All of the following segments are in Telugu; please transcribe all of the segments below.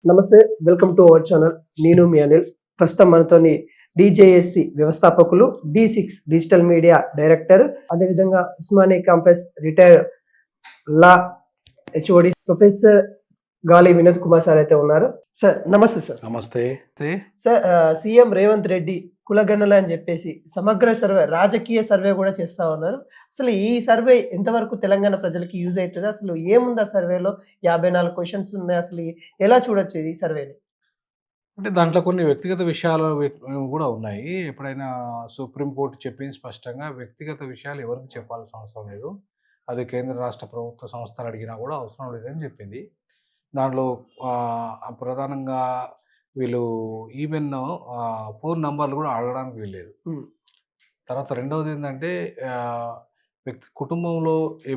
నమస్తే, వెల్కమ్ టు అవర్ ఛానల్. నేను మీ అనిల్. ప్రస్తుతం మనతోని డిజేఎస్సి వ్యవస్థాపకులు, D6 డిజిటల్ మీడియా డైరెక్టర్, అదేవిధంగా ఉస్మానియా క్యాంపస్ రిటైర్డ్ లా హెచ్ఓడి ప్రొఫెసర్ గాలి వినోద్ కుమార్ సార్ అయితే ఉన్నారు. సార్ నమస్తే. సార్ నమస్తే. సార్, సీఎం రేవంత్ రెడ్డి కులగణన అని చెప్పేసి సమగ్ర సర్వే, రాజకీయ సర్వే కూడా చేస్తా ఉన్నారు. అసలు ఈ సర్వే ఎంతవరకు తెలంగాణ ప్రజలకి యూజ్ అవుతుంది? అసలు ఏముంది ఆ సర్వేలో? 54 క్వశ్చన్స్ ఉన్నాయి. అసలు ఎలా చూడొచ్చు ఈ సర్వేని? అంటే దాంట్లో కొన్ని వ్యక్తిగత విషయాలు కూడా ఉన్నాయి. ఎప్పుడైనా సుప్రీంకోర్టు చెప్పింది స్పష్టంగా, వ్యక్తిగత విషయాలు ఎవరికి చెప్పాల్సిన అవసరం లేదు. అది కేంద్ర రాష్ట్ర ప్రభుత్వ సంస్థలు అడిగినా కూడా అవసరం లేదని చెప్పింది. దాంట్లో ప్రధానంగా వీళ్ళు ఈవెన్ ఫోన్ నంబర్లు కూడా అడగడానికి వీల్లేదు. తర్వాత రెండవది ఏంటంటే, వ్యక్తి కుటుంబంలో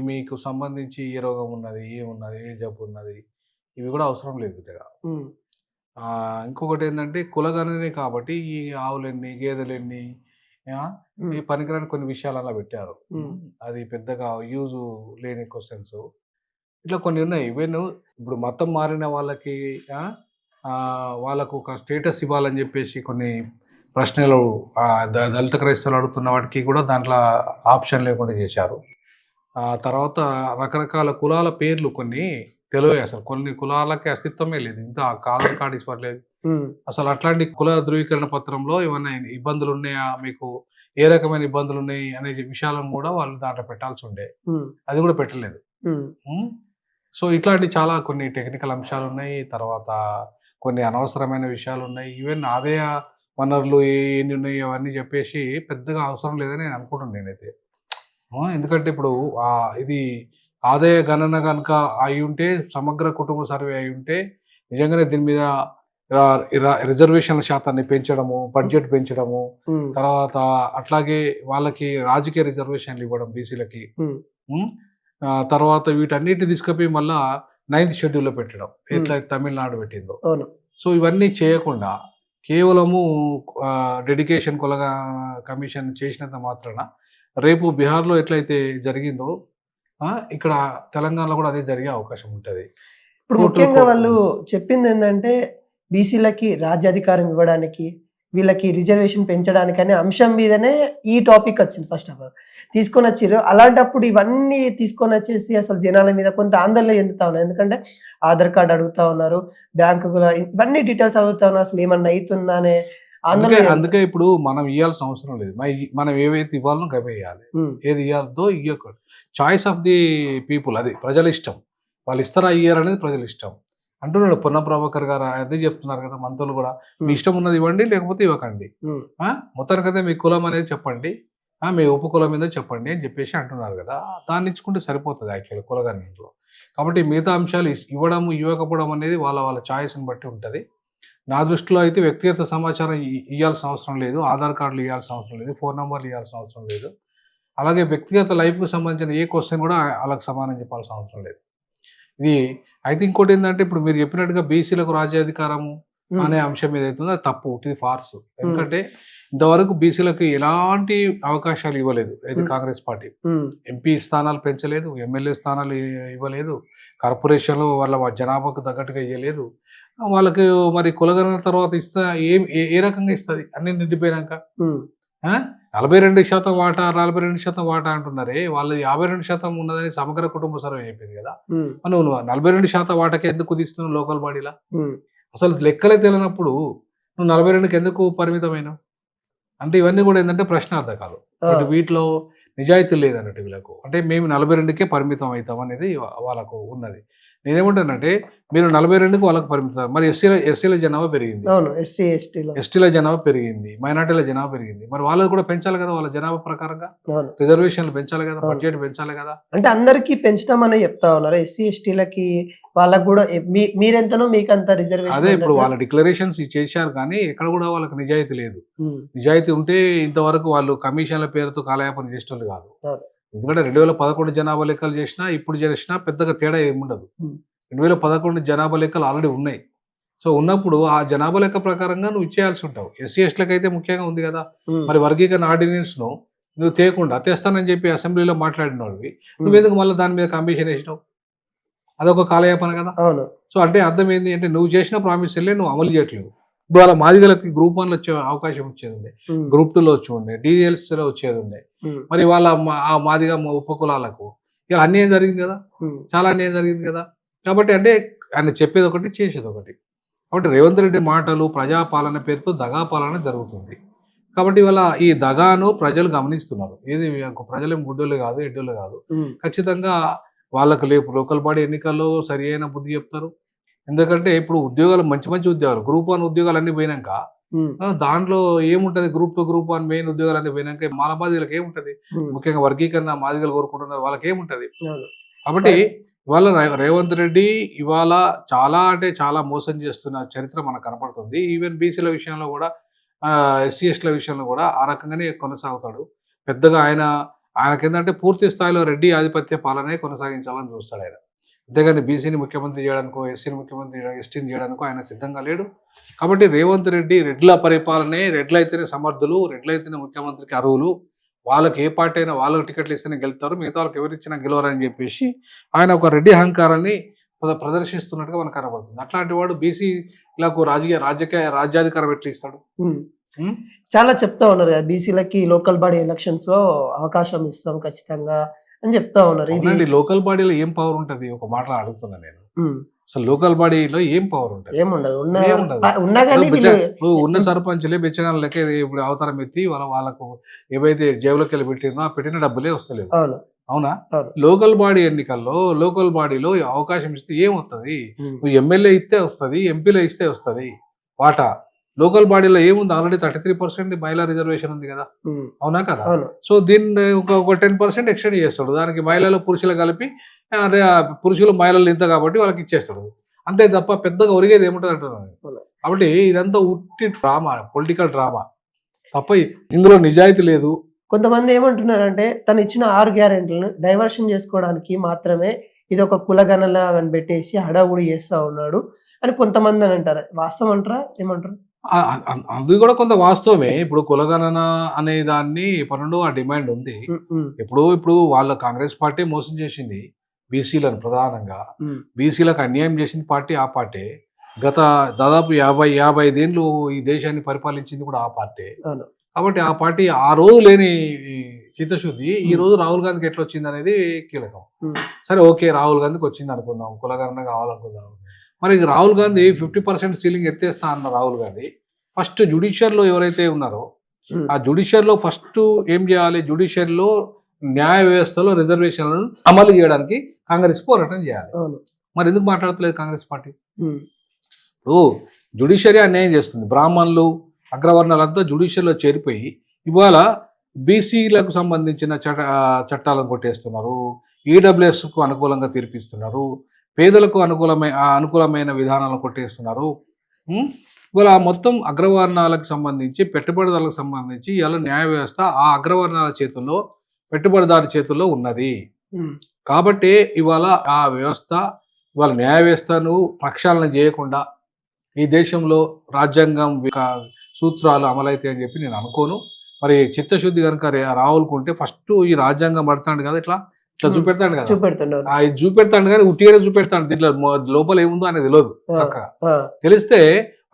మీకు సంబంధించి ఏ రోగం ఉన్నది, ఏమున్నది, ఏ జబ్బు ఉన్నది, ఇవి కూడా అవసరం లేదు పెద్దగా. ఇంకొకటి ఏంటంటే, కులగణనే కాబట్టి ఈ ఆవులెన్ని, గేదెలెన్ని, ఈ పనికిరాని కొన్ని విషయాలు అలా పెట్టారు. అది పెద్దగా యూజ్ లేని క్వశ్చన్స్ ఇట్లా కొన్ని ఉన్నాయి. ఈవెన్ ఇప్పుడు మతం మారిన వాళ్ళకి వాళ్ళకు ఒక స్టేటస్ ఇవ్వాలని చెప్పేసి కొన్ని ప్రశ్నలు దళిత క్రైస్తవులు అడుగుతున్న వాటికి కూడా దాంట్లో ఆప్షన్ లేకుండా చేశారు. తర్వాత రకరకాల కులాల పేర్లు కొన్ని తెలియదు. అసలు కొన్ని కులాలకి అస్తిత్వమే లేదు. ఇంత ఆధార్ కార్డు ఇవ్వలేదు అసలు. అట్లాంటి కుల ధృవీకరణ పత్రంలో ఏమైనా ఇబ్బందులు ఉన్నాయా, మీకు ఏ రకమైన ఇబ్బందులు ఉన్నాయి అనే విషయాలను కూడా వాళ్ళు దాంట్లో పెట్టాల్సి ఉండే, అది కూడా పెట్టలేదు. సో ఇట్లాంటి చాలా కొన్ని టెక్నికల్ అంశాలు ఉన్నాయి. తర్వాత కొన్ని అనవసరమైన విషయాలు ఉన్నాయి. ఈవెన్ ఆదాయ వనరులు ఎన్ని ఉన్నాయి అవన్నీ చెప్పేసి పెద్దగా అవసరం లేదని నేను అనుకుంటున్నాను నేనైతే. ఎందుకంటే ఇప్పుడు ఇది ఆదాయ గణన కనుక అయి ఉంటే, సమగ్ర కుటుంబ సర్వే అయి ఉంటే, నిజంగానే దీని మీద రిజర్వేషన్ల శాతాన్ని పెంచడము, బడ్జెట్ పెంచడము, తర్వాత అట్లాగే వాళ్ళకి రాజకీయ రిజర్వేషన్లు ఇవ్వడం బీసీలకి, తర్వాత వీటన్నిటిని తీసుకుపోయి మళ్ళా 9th షెడ్యూల్లో పెట్టడం, ఎట్లా తమిళనాడు పెట్టిందో. సో ఇవన్నీ చేయకుండా కేవలము డెడికేషన్ కులగా కమిషన్ చేసినంత మాత్రాన రేపు బీహార్లో ఎట్లయితే జరిగిందో ఇక్కడ తెలంగాణలో కూడా అదే జరిగే అవకాశం ఉంటుంది. ఇప్పుడు ముఖ్యంగా వాళ్ళు చెప్పింది ఏంటంటే, బీసీలకి రాజ్యాధికారం ఇవ్వడానికి, వీళ్ళకి రిజర్వేషన్ పెంచడానికి అనే అంశం మీదనే ఈ టాపిక్ వచ్చింది. ఫస్ట్ ఆఫ్ ఆల్ తీసుకొని వచ్చారు. అలాంటప్పుడు ఇవన్నీ తీసుకొని వచ్చేసి అసలు జనాల మీద కొంత ఆందోళన చెందుతా ఉన్నారు. ఎందుకంటే ఆధార్ కార్డు అడుగుతా ఉన్నారు, బ్యాంకు ఇవన్నీ డీటెయిల్స్ అడుగుతా ఉన్నారు. అసలు ఏమన్నా అవుతుందా అనే ఆందోళన. అందుకే ఇప్పుడు మనం ఇవ్వాల్సిన అవసరం లేదు. మనం ఏవైతే ఇవ్వాలనో గవే ఇవ్వాలి. ఏది ఇవ్వాలతో ఇవ్వకూడదు. చాయిస్ ఆఫ్ ది పీపుల్, అది ప్రజల ఇష్టం. వాళ్ళు ఇస్తారా ఇయ్యారు అనేది ప్రజల ఇష్టం అంటున్నాడు పొన్నం ప్రభాకర్ గారు. అదే చెప్తున్నారు కదా మంత్రులు కూడా, మీ ఇష్టం ఉన్నది ఇవ్వండి, లేకపోతే ఇవ్వకండి. మొత్తానికైతే మీ కులం అనేది చెప్పండి, మీ ఉపకులం మీద చెప్పండి అని చెప్పేసి అంటున్నారు కదా. దాన్ని ఇచ్చుకుంటే సరిపోతుంది యాక్చువల్లీ కులగణనలో. కాబట్టి మిగతా అంశాలు ఇవ్వడం ఇవ్వకపోవడం అనేది వాళ్ళ వాళ్ళ ఛాయిస్ని బట్టి ఉంటుంది. నా దృష్టిలో అయితే వ్యక్తిగత సమాచారం ఇవ్వాల్సిన అవసరం లేదు, ఆధార్ కార్డులు ఇవ్వాల్సిన అవసరం లేదు, ఫోన్ నెంబర్లు ఇవ్వాల్సిన అవసరం లేదు. అలాగే వ్యక్తిగత లైఫ్కి సంబంధించిన ఏ క్వశ్చన్ కూడా వాళ్ళకి సమానం చెప్పాల్సిన అవసరం లేదు. ఇది అయితే ఇంకోటి ఏంటంటే, ఇప్పుడు మీరు చెప్పినట్టుగా బీసీలకు రాజ్యాధికారము అనే అంశం ఏదైతుందో అది తప్పు, ఇది ఫార్స్. ఎందుకంటే ఇంతవరకు బీసీలకు ఎలాంటి అవకాశాలు ఇవ్వలేదు ఇది కాంగ్రెస్ పార్టీ. ఎంపీ స్థానాలు పెంచలేదు, ఎమ్మెల్యే స్థానాలు ఇవ్వలేదు, కార్పొరేషన్లు వాళ్ళ జనాభాకు తగ్గట్టుగా ఇవ్వలేదు. వాళ్ళకి మరి కులగణన తర్వాత ఇస్తా ఏ రకంగా ఇస్తుంది అన్ని నిండిపోయినాక? 42% వాటా, 42% వాటా అంటున్నారే, వాళ్ళు 52% ఉన్నదని సమగ్ర కుటుంబ సర్వే చెప్పింది కదా. నువ్వు 42% వాటాకి ఎందుకు కుదిస్తున్నావు లోకల్ బాడీలా? అసలు లెక్కలే తెలియనప్పుడు నువ్వు 42కి ఎందుకు పరిమితమైనావు అంటే, ఇవన్నీ కూడా ఏంటంటే ప్రశ్నార్థకాలు. వీటిలో నిజాయితీ లేదన్నట్టు వీళ్ళకు. అంటే మేము 42కే పరిమితం అవుతాం అనేది వాళ్ళకు ఉన్నది. నేనేమంటానంటే, మీరు 42కి వాళ్ళకు పరిమితం. మరి ఎస్సీల జనాభా పెరిగింది, ఎస్టీల జనాభా పెరిగింది, మైనార్టీల జనాభా పెరిగింది. మరి వాళ్ళకు కూడా పెంచాలి కదా, వాళ్ళ జనాభా ప్రకారంగా రిజర్వేషన్లు పెంచాలి కదా, బడ్జెట్ పెంచాలి కదా. అంటే అందరికీ పెంచుతాం అని చెప్తా ఉన్నారు. ఎస్సీ ఎస్టీలకి వాళ్ళకు కూడా మీరెంతనో మీకు అంత రిజర్వేషన్. అదే ఇప్పుడు వాళ్ళ డిక్లరేషన్స్ చేశారు, కానీ ఎక్కడ కూడా వాళ్ళకి నిజాయితీ లేదు. నిజాయితీ ఉంటే ఇంతవరకు వాళ్ళు కమిషన్ల పేరుతో కాలయాపన చేసేవాళ్ళు కాదు. ఎందుకంటే 2011 జనాభా లెక్కలు చేసినా ఇప్పుడు చేసినా పెద్దగా తేడా ఏముండదు. 2011 జనాభా లెక్కలు ఆల్రెడీ ఉన్నాయి. సో ఉన్నప్పుడు ఆ జనాభా లెక్క ప్రకారంగా నువ్వు ఇచ్చేయాల్సి ఉంటావు. ఎస్సీ ఎస్టీలకు అయితే ముఖ్యంగా ఉంది కదా. మరి వర్గీకరణ ఆర్డినెన్స్ ను నువ్వు తేకుండా తెస్తానని చెప్పి అసెంబ్లీలో మాట్లాడిన వాళ్ళవి నువ్వెందుకు మళ్ళీ దాని మీద కమిషన్ వేసినావు? అదొక కాలయాపన కదా. అవును. సో అంటే అర్థం ఏంది అంటే నువ్వు చేసిన ప్రామిసులే నువ్వు అమలు చేయట్లేవు. ఇవాళ మాదిగలకి గ్రూప్ 1లో వచ్చే అవకాశం వచ్చేది ఉండే, గ్రూప్ 2లో వచ్చి ఉండే, DLCలో వచ్చేది ఉండే. మరి వాళ్ళ ఆ మాదిగ ఉపకులాలకు ఇలా అన్యాయం జరిగింది కదా, చాలా అన్యాయం జరిగింది కదా. కాబట్టి అంటే ఆయన చెప్పేది ఒకటి, చేసేది ఒకటి. కాబట్టి రేవంత్ రెడ్డి మాటలు ప్రజాపాలన పేరుతో దగా పాలన జరుగుతుంది. కాబట్టి ఇవాళ ఈ దగాను ప్రజలు గమనిస్తున్నారు. ఏది ప్రజలేం గుడ్డోళ్ళు కాదు, ఎడ్డోళ్ళు కాదు. ఖచ్చితంగా వాళ్ళకు లేపు లోకల్ బాడీ ఎన్నికల్లో సరి అయిన బుద్ధి చెప్తారు. ఎందుకంటే ఇప్పుడు ఉద్యోగాలు మంచి మంచి ఉద్యోగాలు, గ్రూప్ 1 ఉద్యోగాలు అన్ని పోయినాక దాంట్లో ఏముంటది, గ్రూప్ 2 గ్రూప్ 1 మెయిన్ ఉద్యోగాలు అన్ని పోయినాక మాలమాదిగలకు ఏముంటది, ముఖ్యంగా వర్గీకరణ మాదిగలు కోరుకుంటున్నారు, వాళ్ళకి ఏముంటది. కాబట్టి ఇవాళ రేవంత్ రెడ్డి ఇవాళ చాలా అంటే చాలా మోసం చేస్తున్న చరిత్ర మనకు కనపడుతుంది. ఈవెన్ బీసీల విషయంలో కూడా, SC STల విషయంలో కూడా ఆ రకంగానే కొనసాగుతాడు. పెద్దగా ఆయనకేంటంటే పూర్తి స్థాయిలో రెడ్డి ఆధిపత్య పాలనే కొనసాగించాలని చూస్తాడు ఆయన. అంతేగాని బీసీని ముఖ్యమంత్రి చేయడానికో, SCని ముఖ్యమంత్రి STని చేయడానికో ఆయన సిద్ధంగా లేడు. కాబట్టి రేవంత్ రెడ్డి రెడ్ల పరిపాలనే, రెడ్లయితేనే సమర్థులు, రెడ్లయితేనే ముఖ్యమంత్రికి అర్హులు, వాళ్ళకి ఏ పార్టీ అయినా వాళ్ళకి టికెట్లు ఇస్తేనే గెలుతారు, మిగతా వాళ్ళకి ఎవరిచ్చినా గెలవరని చెప్పేసి ఆయన ఒక రెడ్డి అహంకారాన్ని ప్రదర్శిస్తున్నట్టుగా మనకు కనబడుతుంది. అట్లాంటి వాడు బీసీలకు రాజ్యాధికారం ఎట్లా ఇస్తాడు? చాలా చెప్తా ఉన్నారు కదా, బీసీలకి లోకల్ బాడీ ఎలక్షన్స్ లో అవకాశం ఇస్తాం ఖచ్చితంగా అని చెప్తా ఉన్నారు. ఇది లోకల్ బాడీలో ఏం పవర్ ఉంటది? ఒక మాట అడుగుతున్నా నేను. అసలు లోకల్ బాడీలో ఏం పవర్ ఉంటుంది? ఏముండదు. ఉన్న సర్పంచ్లే బెచ్చగానే లెక్క ఇప్పుడు అవతారం ఎత్తి వాళ్ళకు ఏవైతే జేబులోకి వెళ్ళి పెట్టినో ఆ పెట్టిన డబ్బులే వస్తలేవు. అవునా? లోకల్ బాడీ ఎన్నికల్లో లోకల్ బాడీలో అవకాశం ఇస్తే ఏమొస్తుంది? నువ్వు ఎమ్మెల్యే ఇస్తే వస్తుంది, ఎంపీలో ఇస్తే వస్తుంది వాటా. లోకల్ బాడీలో ఏముంది? ఆల్రెడీ 33% మహిళా రిజర్వేషన్ ఉంది కదా, అవునా కదా? సో దీన్ని ఒక 10% ఎక్స్టెండ్ చేస్తాడు. దానికి మహిళలు పురుషులు కలిపి పురుషులు మహిళలు ఇంత కాబట్టి వాళ్ళకి ఇచ్చేస్తాడు. అంతే తప్ప పెద్దగా ఒరిగేది ఏముంటుంది అంటున్నాను. కాబట్టి ఇదంతా ఉట్టి డ్రామా, పొలిటికల్ డ్రామా తప్ప ఇందులో నిజాయితీ లేదు. కొంతమంది ఏమంటున్నారంటే తను ఇచ్చిన 6 గ్యారెంటీలను డైవర్షన్ చేసుకోవడానికి మాత్రమే ఇది ఒక కులగణన అని పెట్టేసి హడావుడి చేస్తా ఉన్నాడు అని కొంతమంది అని అంటారు. వాస్తవం అంటారా? ఏమంటారు? అది కూడా కొంత వాస్తవమే. ఇప్పుడు కులగణన అనే దాన్ని పన్నెండు ఆ డిమాండ్ ఉంది. ఇప్పుడు వాళ్ళ కాంగ్రెస్ పార్టీ మోసం చేసింది బీసీలను, ప్రధానంగా బీసీలకు అన్యాయం చేసింది పార్టీ ఆ పార్టీ. గత దాదాపు 50 ఏళ్ళు ఈ దేశాన్ని పరిపాలించింది కూడా ఆ పార్టీ. కాబట్టి ఆ పార్టీ ఆ రోజు లేని చిత్తశుద్ధి ఈ రోజు రాహుల్ గాంధీకి ఎట్లా వచ్చింది అనేది కీలకం. సరే ఓకే, రాహుల్ గాంధీకి వచ్చింది అనుకుందాం, కులగణన కావాలనుకుందాం. మరి రాహుల్ గాంధీ 50% సీలింగ్ ఎత్తేస్తా అన్న రాహుల్ గాంధీ ఫస్ట్ జుడిషియర్లో ఎవరైతే ఉన్నారో ఆ జుడిషియర్లో ఫస్ట్ ఏం చేయాలి? జుడిషియర్లో న్యాయ వ్యవస్థలో రిజర్వేషన్లను అమలు చేయడానికి కాంగ్రెస్ పోరాటం చేయాలి. మరి ఎందుకు మాట్లాడట్లేదు కాంగ్రెస్ పార్టీ? ఇప్పుడు జుడిషియరీ అన్యాయం చేస్తుంది. బ్రాహ్మణులు, అగ్రవర్ణాలంతా జుడిషియర్లో చేరిపోయి ఇవాళ బీసీలకు సంబంధించిన చట్టాలను కొట్టేస్తున్నారు, ఈడబ్ల్యూఎస్కు అనుకూలంగా తీర్పిస్తున్నారు, పేదలకు అనుకూలమైన విధానాలను కొట్టేస్తున్నారు. ఇవాళ మొత్తం అగ్రవర్ణాలకు సంబంధించి, పెట్టుబడిదారులకు సంబంధించి ఇవాళ న్యాయ వ్యవస్థ ఆ అగ్రవర్ణాల చేతుల్లో, పెట్టుబడిదారు చేతుల్లో ఉన్నది. కాబట్టి ఇవాళ ఆ వ్యవస్థ, ఇవాళ న్యాయ వ్యవస్థను ప్రక్షాళన చేయకుండా ఈ దేశంలో రాజ్యాంగం సూత్రాలు అమలైతాయి అని చెప్పి నేను అనుకోను. మరి చిత్తశుద్ధి కనుక రావులుకుంటే ఫస్ట్ ఈ రాజ్యాంగం పడతాడు కదా, ఇట్లా చూపెడతాడు కదా, ఇది చూపెడతాడు కానీ ఉట్టిగానే చూపెడతాడు. దీంట్లో లోపల ఏముందో అనేది తెలియదు. చక్కగా తెలిస్తే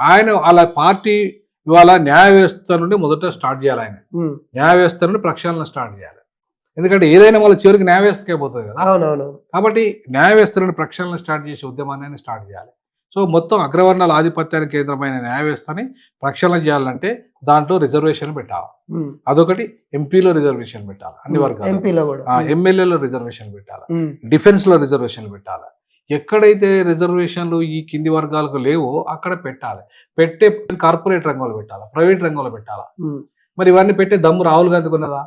ఆయన వాళ్ళ పార్టీ ఇవాళ న్యాయ వ్యవస్థ నుండి మొదట స్టార్ట్ చేయాలి. ఆయన న్యాయ వ్యవస్థ నుండి ప్రక్షాళన స్టార్ట్ చేయాలి. ఎందుకంటే ఏదైనా వాళ్ళ చివరికి న్యాయ వ్యవస్థకే పోతుంది కదా. కాబట్టి న్యాయ వ్యవస్థ నుండి ప్రక్షాళన స్టార్ట్ చేసే ఉద్యమాన్ని స్టార్ట్ చేయాలి. సో మొత్తం అగ్రవర్ణాల ఆధిపత్యానికి కేంద్రమైన న్యాయ వ్యవస్థని ప్రక్షాళన చేయాలంటే దాంట్లో రిజర్వేషన్ పెట్టాలి. అదొకటి. ఎంపీలో రిజర్వేషన్ పెట్టాలి, అన్ని వర్గాలు. ఎమ్మెల్యేలో రిజర్వేషన్ పెట్టాలి, డిఫెన్స్ లో రిజర్వేషన్లు పెట్టాలి. ఎక్కడైతే రిజర్వేషన్లు ఈ కింది వర్గాలకు లేవో అక్కడ పెట్టాలి. పెట్టే కార్పొరేట్ రంగంలో పెట్టాలి, ప్రైవేట్ రంగంలో పెట్టాలి. మరి ఇవన్నీ పెట్టే దమ్ము రాహుల్ గాంధీకి ఉన్నదా?